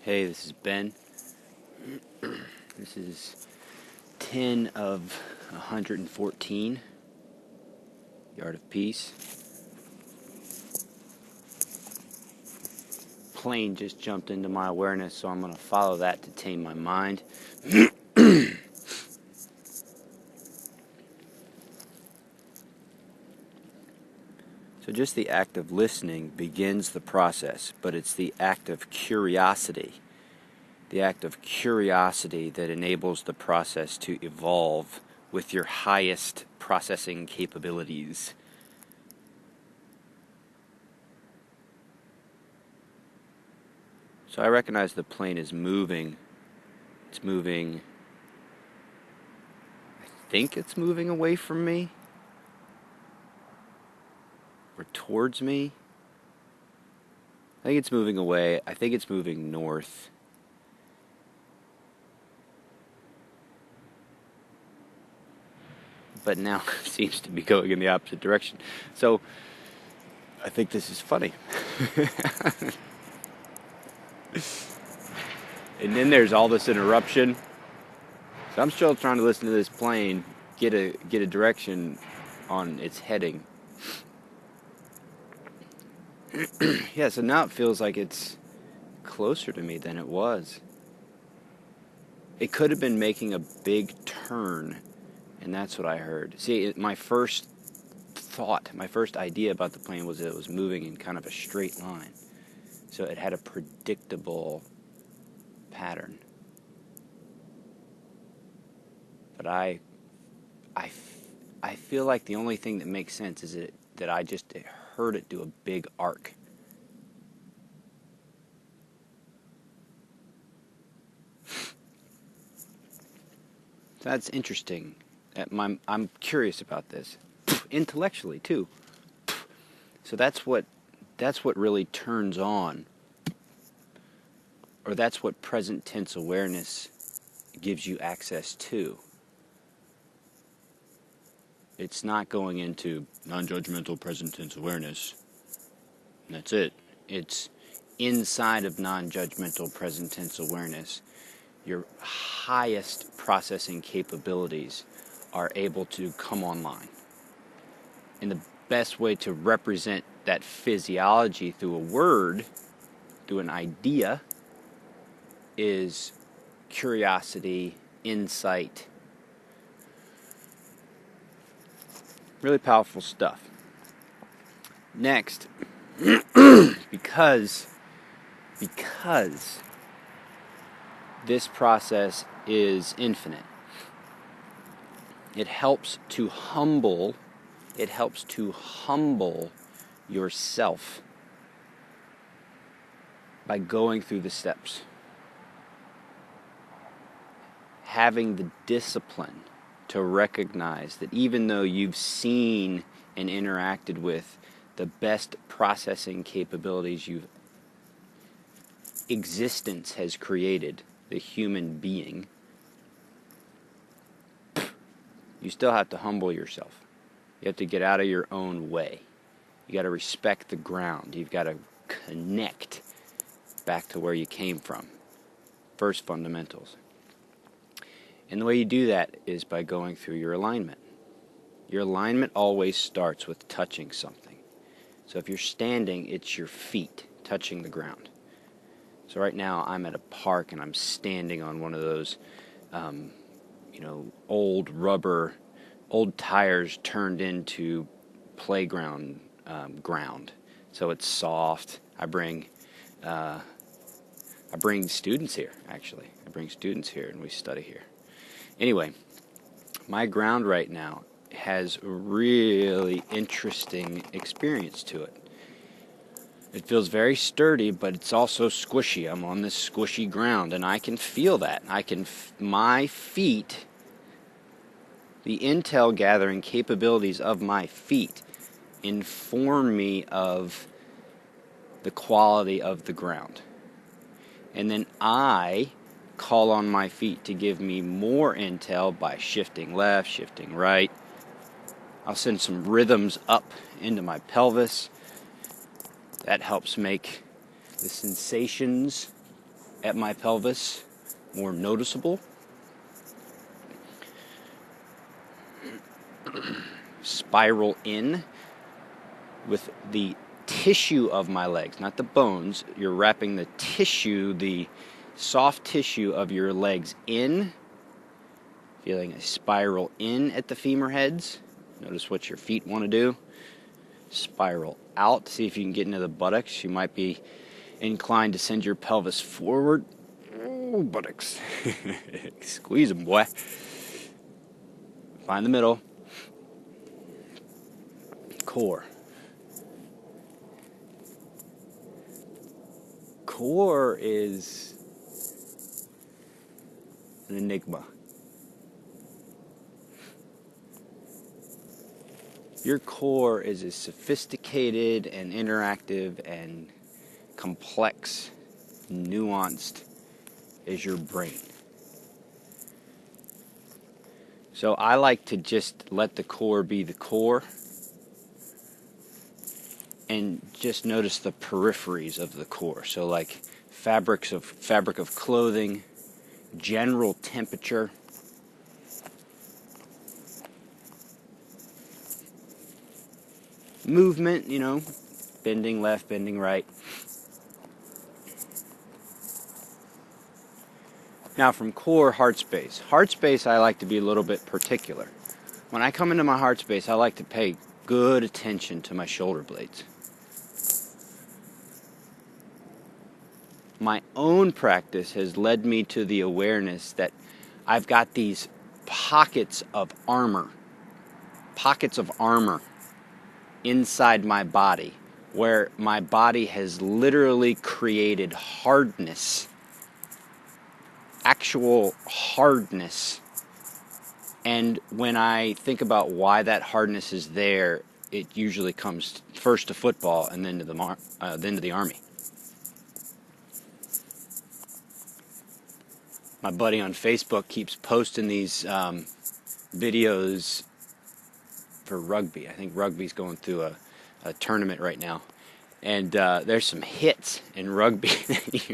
Hey, this is Ben. This is 10 of 114, Yard of Peace. Plane just jumped into my awareness, so I'm going to follow that to tame my mind. So just the act of listening begins the process, but it's the act of curiosity. The act of curiosity that enables the process to evolve with your highest processing capabilities. So I recognize the plane is moving. It's moving. I think it's moving away from me or towards me. I think it's moving away. I think it's moving north. But now it seems to be going in the opposite direction. So I think this is funny. And then there's all this interruption. So I'm still trying to listen to this plane get a direction on its heading. Yeah, so now it feels like it's closer to me than it was. It could have been making a big turn, and that's what I heard. See, my first thought, my first idea about the plane was that it was moving in kind of a straight line. So it had a predictable pattern. But I feel like the only thing that makes sense is that I just heard it do a big arc. So that's interesting. I'm curious about this. Intellectually too. So that's what really turns on, or that's what present tense awareness gives you access to. It's not going into non-judgmental present tense awareness. That's it. It's inside of non-judgmental present tense awareness. Your highest processing capabilities are able to come online. And the best way to represent that physiology through a word, through an idea, is curiosity, insight. Really powerful stuff. Next, because this process is infinite, it helps to humble yourself by going through the steps. Having the discipline to recognize that even though you've seen and interacted with the best processing capabilities existence has created, the human being, you still have to humble yourself. You have to get out of your own way. You got to respect the ground. You've got to connect back to where you came from. First fundamentals. And the way you do that is by going through your alignment. Your alignment always starts with touching something. So if you're standing, it's your feet touching the ground. So right now I'm at a park and I'm standing on one of those, old tires turned into playground ground. So it's soft. I bring students here, actually. I bring students here and we study here. Anyway, my ground right now has a really interesting experience to it. It feels very sturdy, but it's also squishy. I'm on this squishy ground, and I can feel that. My feet, the intel gathering capabilities of my feet inform me of the quality of the ground. And then I call on my feet to give me more intel by shifting left, shifting right. I'll send some rhythms up into my pelvis. That helps make the sensations at my pelvis, more noticeable. Spiral in with the tissue of my legs, not the bones. You're wrapping the tissue, the soft tissue of your legs in, feeling a spiral in at the femur heads. Notice what your feet want to do. Spiral out. See if you can get into the buttocks. You might be inclined to send your pelvis forward. Oh, buttocks. Squeeze them, boy. Find the middle. Core. Core is an enigma. Your core is as sophisticated and interactive and complex, nuanced as your brain. So I like to just let the core be the core and just notice the peripheries of the core. So like fabric of clothing, general temperature, movement, bending left, bending right. Now from core, heart space. Heart space, I like to be a little bit particular. When I come into my heart space, I like to pay good attention to my shoulder blades. My own practice has led me to the awareness that I've got these pockets of armor inside my body, where my body has literally created hardness, actual hardness. And when I think about why that hardness is there, it usually comes first to football and then to the Army. My buddy on Facebook keeps posting these videos for rugby. I think rugby's going through a tournament right now, and there's some hits in rugby that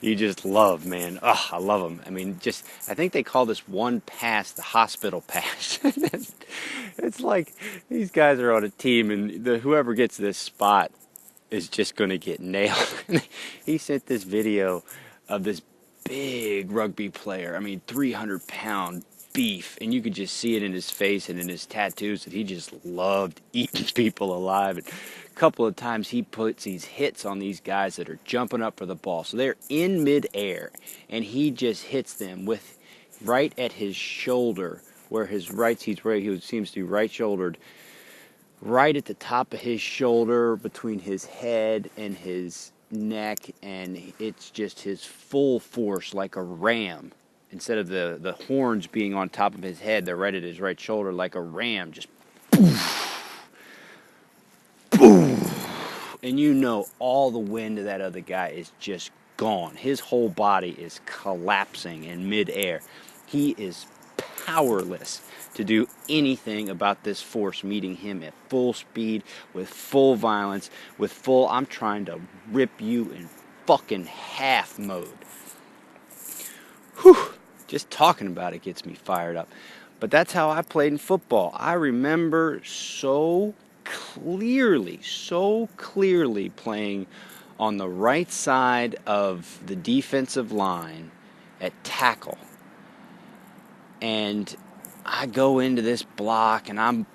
you just love, man. Oh, I love them. I mean, I think they call this one pass the hospital pass. It's like these guys are on a team, and whoever gets this spot is just going to get nailed. He sent this video of this big rugby player. I mean, 300-pound beef, and you could just see it in his face and in his tattoos that he just loved eating people alive. And a couple of times he puts these hits on these guys that are jumping up for the ball. So they're in midair, and he just hits them with right at his shoulder, where he seems to be right-shouldered, right at the top of his shoulder, between his head and his neck, and it's just his full force like a ram. Instead of the horns being on top of his head, they're right at his right shoulder like a ram, just poof, poof. And all the wind of that other guy is just gone. His whole body is collapsing in midair. He is powerless to do anything about this force meeting him at full speed, with full violence, I'm trying to rip you in fucking half mode. Whew, just talking about it gets me fired up. But that's how I played in football. I remember so clearly playing on the right side of the defensive line at tackle. And I go into this block, and I'm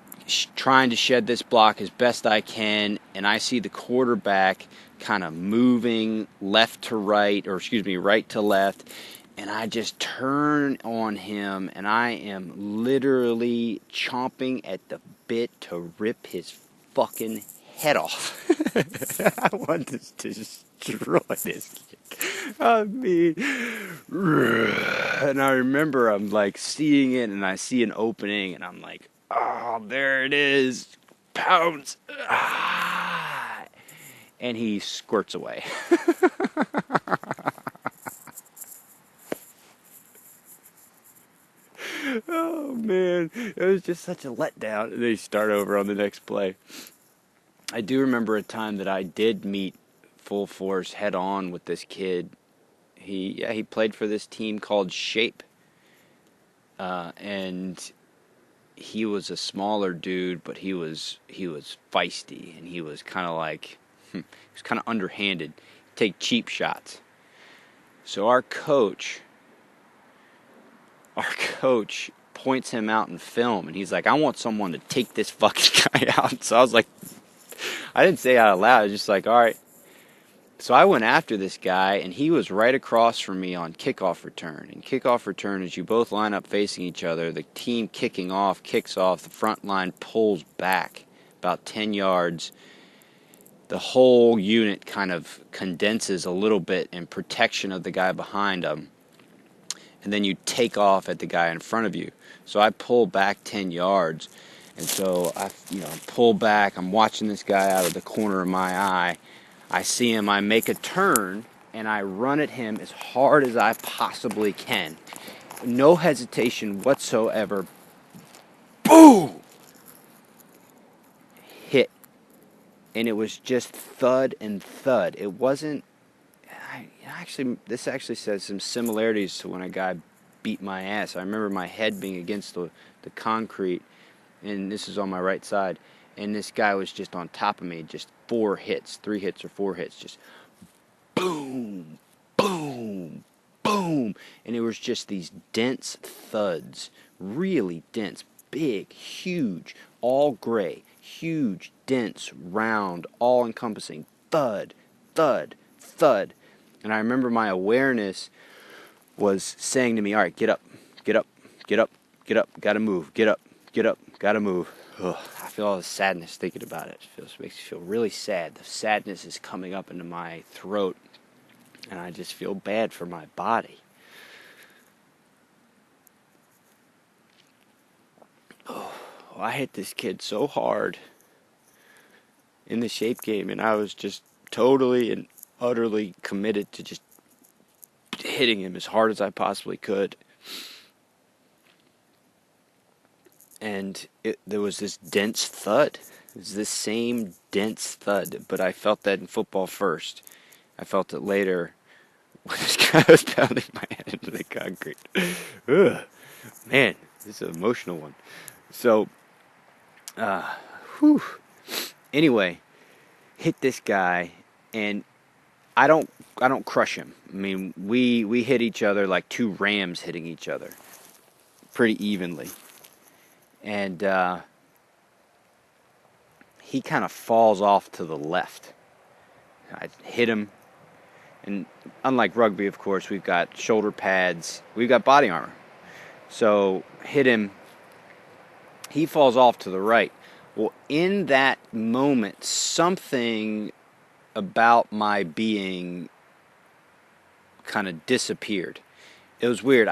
trying to shed this block as best I can, and I see the quarterback kind of moving right to left, and I just turn on him, and I am literally chomping at the bit to rip his fucking head off. I want to destroy this kid. I mean, and I remember I'm like seeing it, and I see an opening, and I'm like, oh, there it is, pounce. And he squirts away. Oh, man, it was just such a letdown. And they start over on the next play. I do remember a time that I did meet full force head on with this kid. He played for this team called Shape, and he was a smaller dude, but he was feisty, and he was kind of like he was kind of underhanded, take cheap shots. So our coach points him out in film, and he's like, "I want someone to take this fucking guy out." So I was like, I didn't say it out loud. I was just like, "All right." So I went after this guy, and he was right across from me on kickoff return. And kickoff return is you both line up facing each other. The team kicking off kicks off. The front line pulls back about 10 yards. The whole unit kind of condenses a little bit in protection of the guy behind them. And then you take off at the guy in front of you. So I pull back 10 yards. And so I pull back. I'm watching this guy out of the corner of my eye. I see him, I make a turn, and I run at him as hard as I possibly can. No hesitation whatsoever. Boom! Hit. And it was just thud and thud. It wasn't... This actually says some similarities to when a guy beat my ass. I remember my head being against the concrete, and this is on my right side, and this guy was just on top of me, just 3 hits or 4 hits, just boom, boom, boom, and it was just these dense thuds, really dense, big, huge, all gray, huge, dense, round, all-encompassing, thud, thud, thud, and I remember my awareness was saying to me, all right, get up, get up, get up, get up, gotta move, get up, gotta move. Ugh, I feel all the sadness thinking about it. It makes me feel really sad. The sadness is coming up into my throat, and I just feel bad for my body. Oh, I hit this kid so hard in the Shape game, and I was just totally and utterly committed to just hitting him as hard as I possibly could. And there was this dense thud. It was this same dense thud, but I felt that in football first. I felt it later when this guy was pounding my head into the concrete. Ugh. Man, this is an emotional one. So, anyway, hit this guy, and I don't crush him. I mean, we hit each other like two rams hitting each other, pretty evenly. And he kind of falls off to the left. I hit him, and unlike rugby, of course, we've got shoulder pads, we've got body armor. So hit him, he falls off to the right. Well, in that moment, something about my being kind of disappeared. It was weird.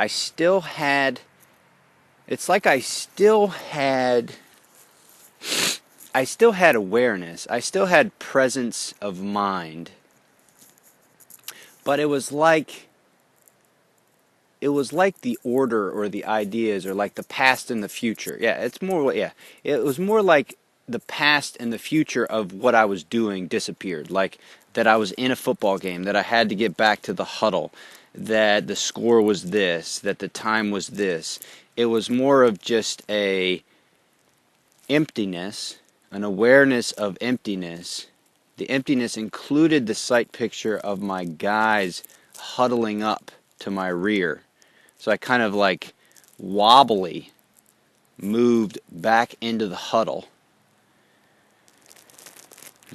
It's like I still had awareness. I still had presence of mind. But it was like the order or the ideas or like the past and the future. It was more like the past and the future of what I was doing disappeared. Like that I was in a football game, that I had to get back to the huddle, that the score was this, that the time was this. It was more of just a emptiness, an awareness of emptiness. The emptiness included the sight picture of my guys huddling up to my rear. So I kind of like wobbly moved back into the huddle,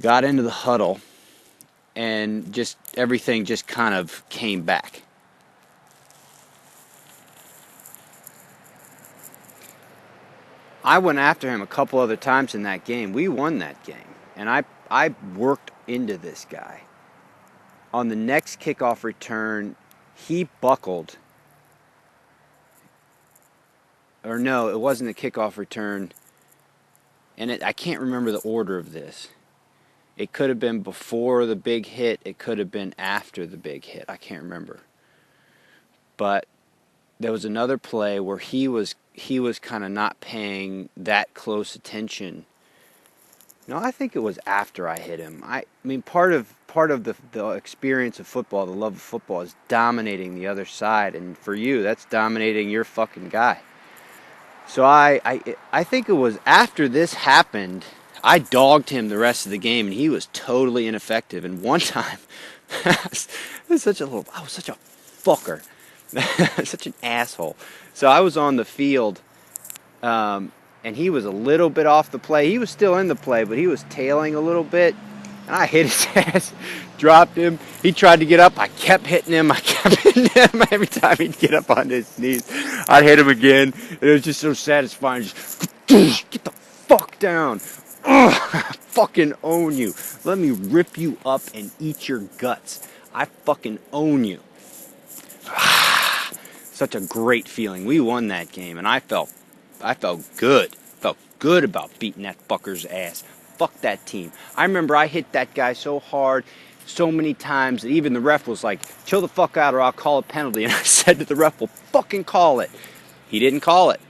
got into the huddle, and just everything just kind of came back. I went after him a couple other times in that game. We won that game, and I worked into this guy. On the next kickoff return, he buckled. Or no, it wasn't a kickoff return. And I can't remember the order of this. It could have been before the big hit. It could have been after the big hit. I can't remember. But there was another play where he was kind of not paying that close attention No, I think it was after I hit him. I mean, part of the experience of football, the love of football, is dominating the other side, and for you, that's dominating your fucking guy. So I think it was after this happened, I dogged him the rest of the game, and he was totally ineffective. And one time, I was such a fucker, such an asshole. So I was on the field, and he was a little bit off the play. He was still in the play, but he was tailing a little bit. And I hit his ass, dropped him. He tried to get up. I kept hitting him. Every time he'd get up on his knees. I'd hit him again. And it was just so satisfying. Just, get the fuck down. Ugh, I fucking own you. Let me rip you up and eat your guts. I fucking own you. Such a great feeling. We won that game, and I felt good. Felt good about beating that fucker's ass. Fuck that team. I remember I hit that guy so hard, so many times, that even the ref was like, chill the fuck out or I'll call a penalty. And I said to the ref, well, fucking call it. He didn't call it.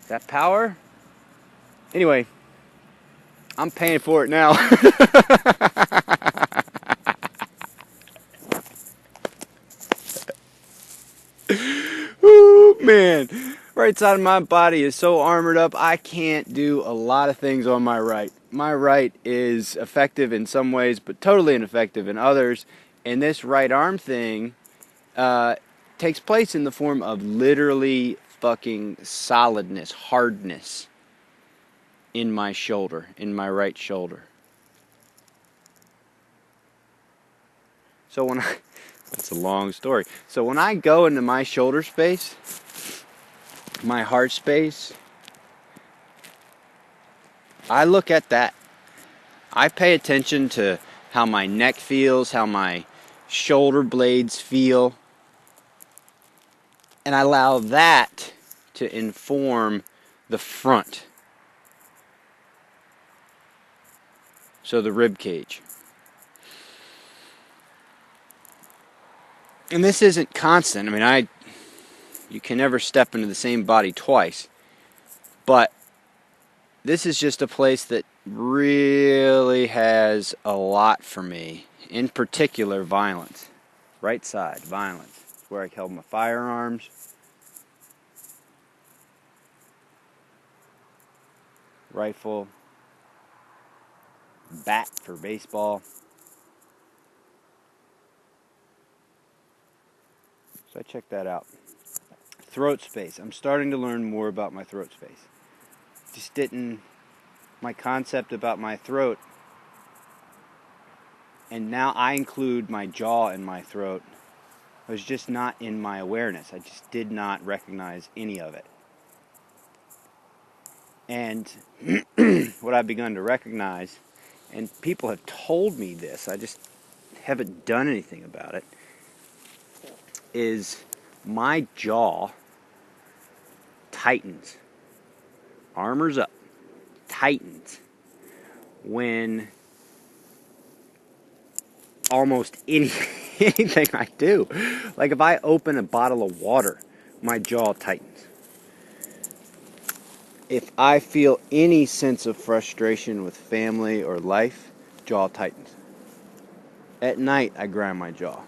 That power? Anyway, I'm paying for it now. Ooh, man. Right side of my body is so armored up, I can't do a lot of things on my right. My right is effective in some ways, but totally ineffective in others. And this right arm thing takes place in the form of literally fucking solidness, hardness in my shoulder, in my right shoulder. So when I, that's a long story. So when I go into my shoulder space, my heart space, I look at that. I pay attention to how my neck feels, how my shoulder blades feel, and I allow that to inform the front. So the rib cage. And this isn't constant. I mean, you can never step into the same body twice. But this is just a place that really has a lot for me. In particular, violence. Right side, violence. It's where I held my firearms. Rifle. Bat for baseball. So I checked that out. Throat space. I'm starting to learn more about my throat space. Just didn't, my concept about my throat, and now I include my jaw in my throat, was just not in my awareness. I just did not recognize any of it. And what I've begun to recognize, and people have told me this, I just haven't done anything about it, is my jaw tightens, armors up, tightens when almost anything I do. Like if I open a bottle of water, my jaw tightens. If I feel any sense of frustration with family or life, jaw tightens. At night, I grind my jaw.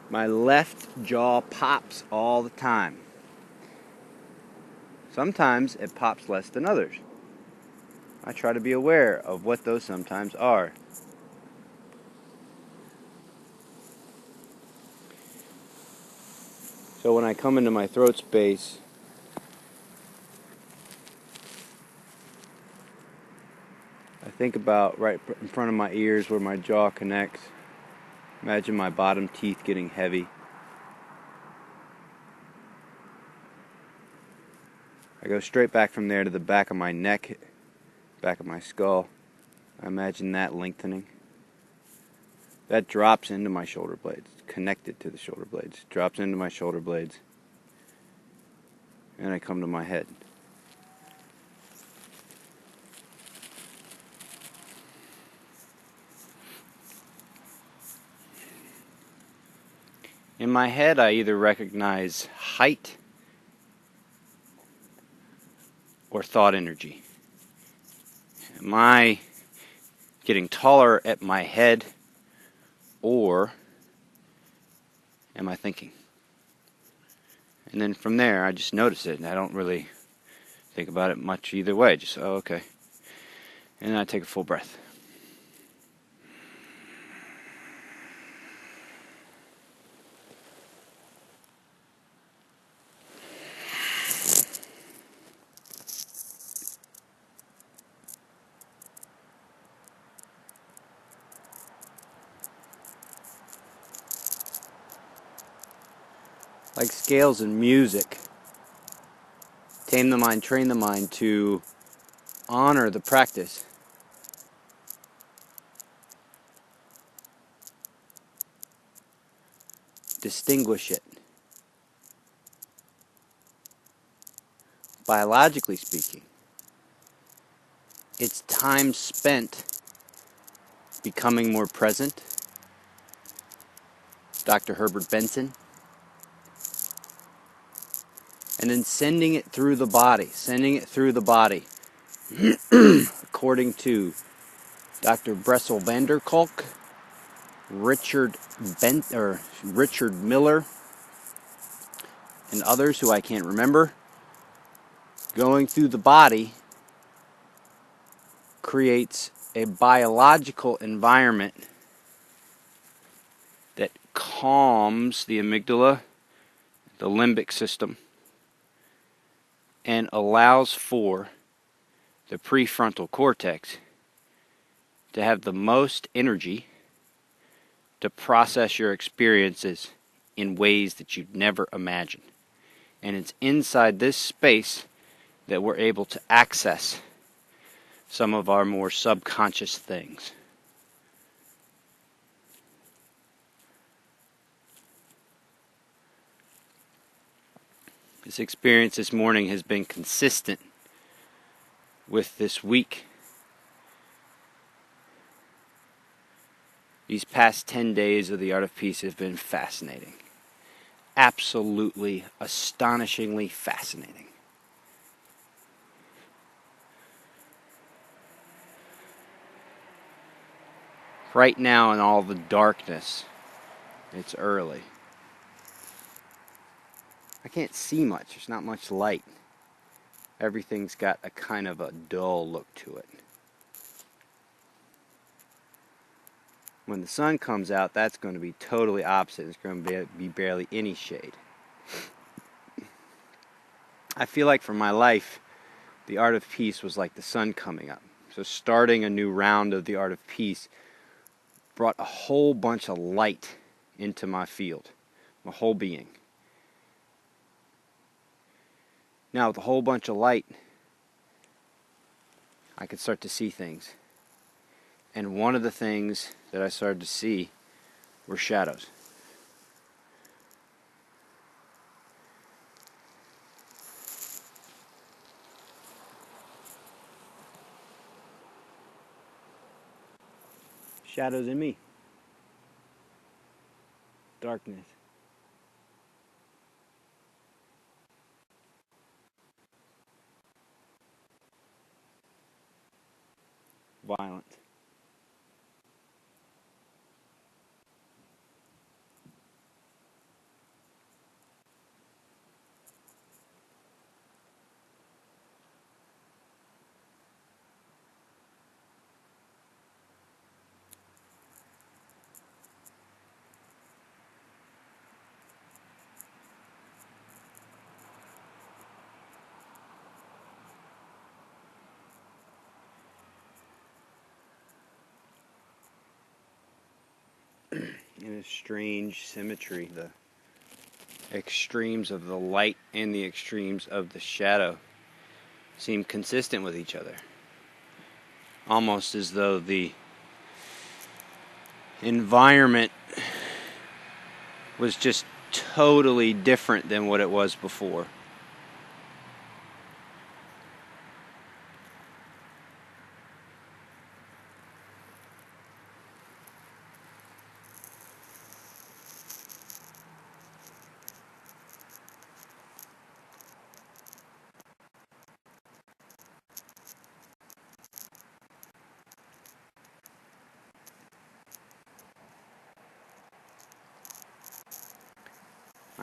My left jaw pops all the time. Sometimes it pops less than others. I try to be aware of what those sometimes are. So when I come into my throat space, I think about right in front of my ears where my jaw connects. Imagine my bottom teeth getting heavy. I go straight back from there to the back of my neck, back of my skull. I imagine that lengthening. That drops into my shoulder blades, connected to the shoulder blades. Drops into my shoulder blades. And I come to my head. In my head, I either recognize height or thought energy? Am I getting taller at my head, or am I thinking? And then from there, I just notice it, and I don't really think about it much either way. Just, oh, okay. And then I take a full breath. Like scales in music, tame the mind, train the mind to honor the practice. Distinguish it. Biologically speaking, it's time spent becoming more present. Dr. Herbert Benson. And then sending it through the body. According to Dr. Bressel van der Kolk, Richard Miller, and others who I can't remember, going through the body creates a biological environment that calms the amygdala, the limbic system, and allows for the prefrontal cortex to have the most energy to process your experiences in ways that you'd never imagine. And it's inside this space that we're able to access some of our more subconscious things. This experience this morning has been consistent with this week. These past 10 days of the Art of Peace have been fascinating. Absolutely, astonishingly fascinating. Right now in all the darkness, it's early. I can't see much. There's not much light. Everything's got a kind of a dull look to it. When the sun comes out, that's going to be totally opposite. It's going to be barely any shade. I feel like for my life, the Art of Peace was like the sun coming up. So starting a new round of the Art of Peace brought a whole bunch of light into my field, my whole being. Now, with a whole bunch of light, I could start to see things. And one of the things that I started to see were shadows. Shadows in me. Darkness. Violence. In a strange symmetry, the extremes of the light and the extremes of the shadow seem consistent with each other. Almost as though the environment was just totally different than what it was before.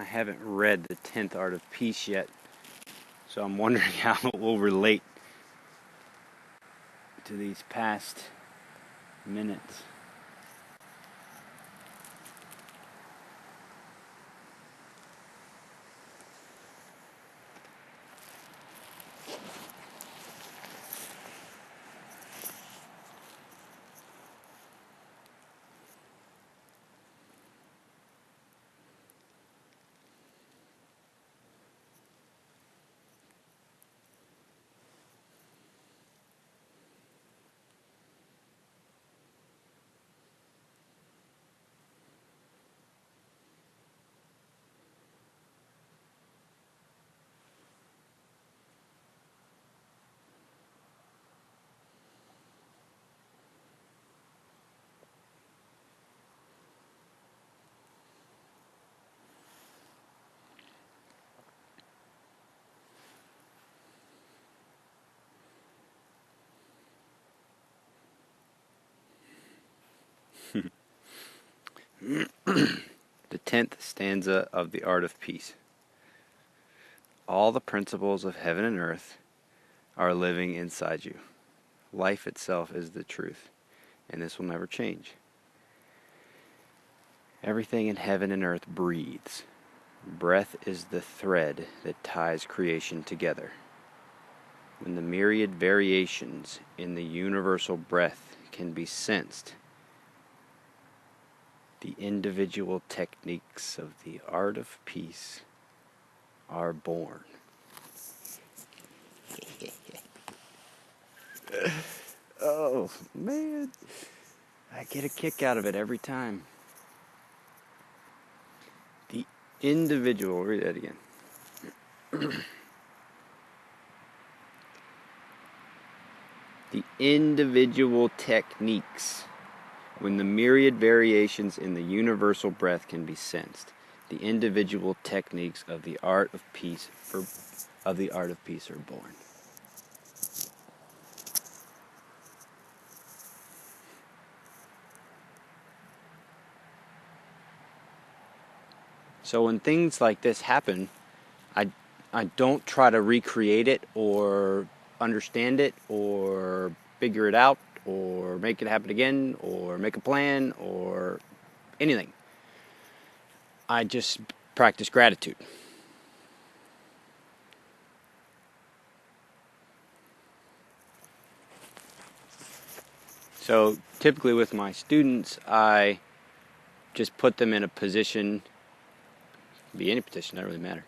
I haven't read the 10th Art of Peace yet, so I'm wondering how it will relate to these past minutes. The 10th stanza of the Art of Peace. All the principles of heaven and earth are living inside you. Life itself is the truth, and this will never change. Everything in heaven and earth breathes. Breath is the thread that ties creation together. When the myriad variations in the universal breath can be sensed, the individual techniques of the art of peace are born. Oh, man. I get a kick out of it every time. The individual, read that again. The individual techniques. When the myriad variations in the universal breath can be sensed, the individual techniques of the art of peace are born. So when things like this happen, I don't try to recreate it or understand it or figure it out or make it happen again or make a plan or anything. I just practice gratitude. So typically with my students, I just put them in a position, be any position, doesn't really matter,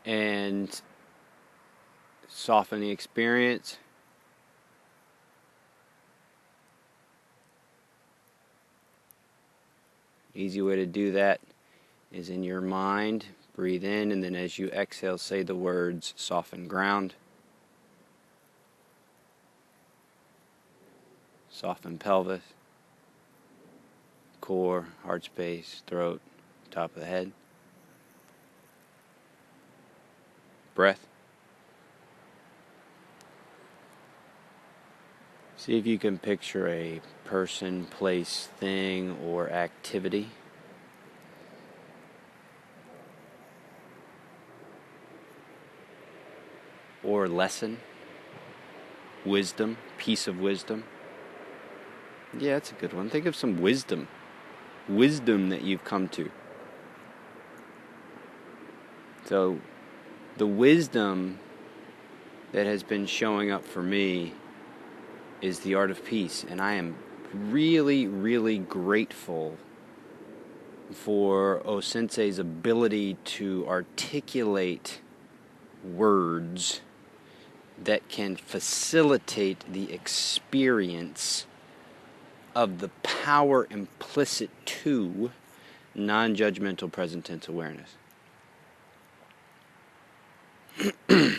and soften the experience. Easy way to do that is in your mind, breathe in, and then as you exhale, say the words soften ground, soften pelvis, core, heart space, throat, top of the head. Breath. See if you can picture a person, place, thing, or activity. Or lesson. Wisdom, piece of wisdom. Yeah, that's a good one. Think of some wisdom. Wisdom that you've come to. So, the wisdom that has been showing up for me is the art of peace. And I am really, really grateful for O-sensei's ability to articulate words that can facilitate the experience of the power implicit to non-judgmental present tense awareness. I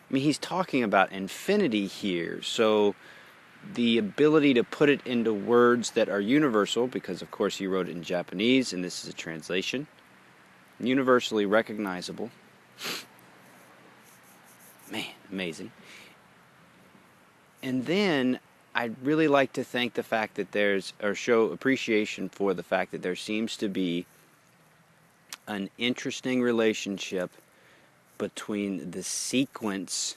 mean, he's talking about infinity here, so the ability to put it into words that are universal, because of course he wrote it in Japanese, and this is a translation, universally recognizable. Man, amazing. And then I'd really like to thank the fact that show appreciation for the fact that there seems to be an interesting relationship between the sequence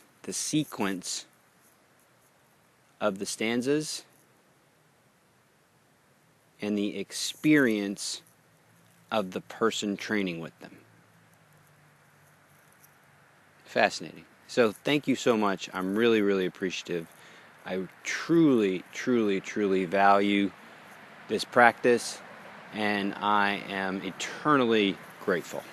of the stanzas and the experience of the person training with them. Fascinating. So thank you so much. I'm really, really appreciative. I truly, truly, truly value this practice, and I am eternally grateful.